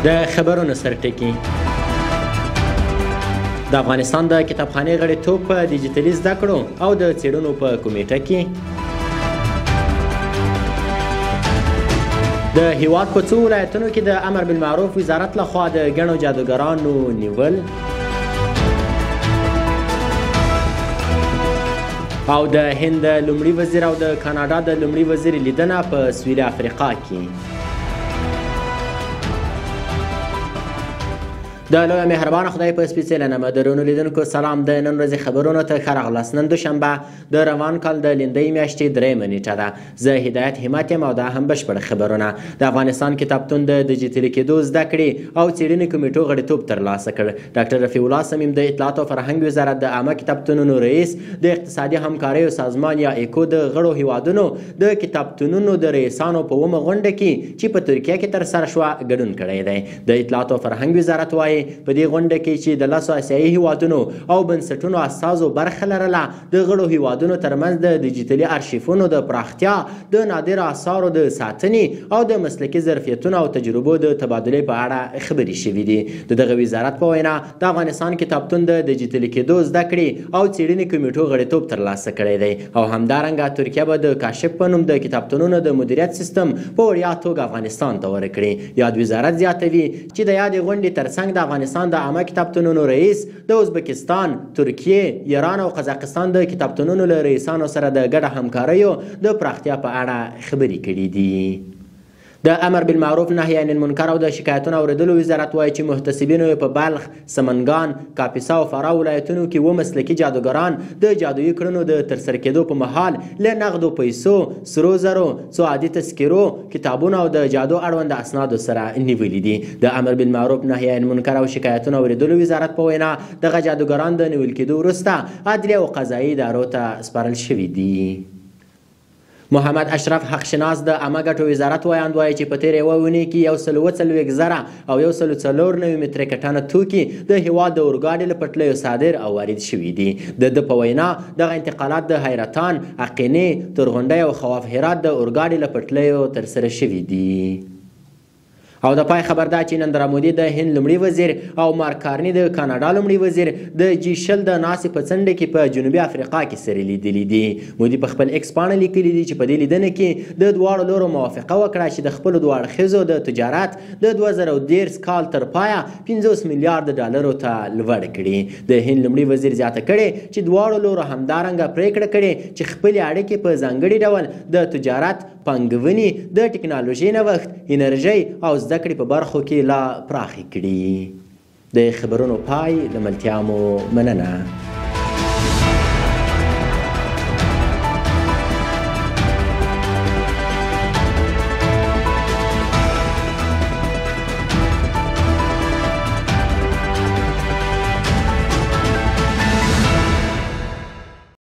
د خبرونو سرټکي. د افغانستان د کتابخانې غړیتوب په ډیجیټلي زده کړو او د څېړنو په کمیټه کې. د هیواد په څو ولایتونو کې د امر بالمعروف وزارت لخوا د ګڼو جادوګرانو نیول. او د هند لومړي وزیر او د کاناډا د لومړي وزیر لیدنه په سویلي افریقا کې. د لویه مهربانه خدای په سپېڅلي نامه درنو لیدونکو سلام. د نن ورځې خبرونو ته ښه راغلاست. نن دوشنبه د روان کال د لیندۍ میاشتې 3 نیټه ده. زه هدایت همت یم او دا هم بشپړ خبرونه. د افغانستان کتابتون د ډیجیټلي کېدو زده کړې او څېړنې کمیټو غړیتوب ترلاسه کړ. ډاکټر رفیع الله صمیم د اطلاعات او فرهنګ وزارت د عامه کتابتونونو رئیس، د اقتصادي همکاریو سازمان یا ایکو د غړو هیوادونو د کتابتونونو د رئیسانو په 1مه غونډه کې چې په ترکیه کې ترسره شوه ګډون کړی دی. د اطلاعات او فرهنګ وزارت وایي په دې غونډه کې چې د 10 آسیایي هیوادونو او بنسټونو استازو برخه لرله، د غړو هیوادونو ترمنځ د ډیجیټلي ارشیفونو د پراختیا، د نادره اثارو د ساتنې او د مسلکي ظرفیتونو او تجربو د تبادلې په اړه خبرې شوې دي. د دغه وزارت په وینا د افغانستان کتابتون د ډیجیټلي کېدو زده کړې او څېړنې کمیټو غړیتوب ترلاسه کړی دی او همدارنګه ترکیه به د کاشف په نوم د کتابتونونو د مدیریت سیستم په وړیا توګه افغانستان ته ورکړي. یاد وزارت زیاتوي چې د یادې غونډې ترڅنګ د افغانستان د عامه کتابتونونو رئیس د ازبکستان، ترکیه، ایران او قزاقستان د کتابتونونو له رئیسانو سره د ګډه همکاریو د پراختیا په اړه خبرې کړې دي. د امر بالمعروف نهی عن المنکر او د شکایتونو اوریدلو وزارت وایي چې محتسبینو په بلخ، سمنګان، کاپیسا او فراه ولایتونو کې 2 مسلکي جادوګران د جادویي کړنو د ترسره کېدو په مهال له نغدو پیسو، سرو زرو، څو عادي تذکرو، کتابونو او د جادو اړوند اسنادو سره نیولي دي. د امر بالمعروف نهی عن المنکر او شکایتونو اوریدلو وزارت په وینا دغه جادوګران د نیول کېدو وروسته عدلیه او قضایي ادارو ته سپارل شوي دي. محمد اشرف حق شناس د عامه ګټو وزارت وایاند وایي چې په تېره یوه اونۍ کې 140,000 او 104 متره ټنه توکي د هېواد د اورګاډي له پټلیو صادر او وارد شوي دي. د په وینا دغه انتقالات د حیرتان، اقینې، تورغونډۍ او خواف هرات د اورګاډي له پټلیو ترسره شوي دي. او د پای خبر دا چې نریندرا مودي د هند لومړي وزیر او مارک کارني د کاناډا لومړي وزیر د G20 د ناستې په څنډه کې په جنوبي افریقا کې سره لیدلي دي. مودي په خپل ایکس پاڼه لیکلي دي چې په دې لیدنه کې د دواړو لورو موافقه وکړه چې د خپلو دوه اړخیزو د تجارت د 2013 کال تر پایه $50 میلیارډ ته لوړ کړي. د هند لومړي وزیر زیاته کړې چې دواړو لورو همدارنګه پریکړه کړې چې خپلې اړیکې په ځانګړي ډول د تجارت، پانګونې، د ټکنالوژۍ نوښت، انرژۍ او زده کړې په برخو کې لا پراخې کړي. د خبرونو پای له ملتیا مو مننه.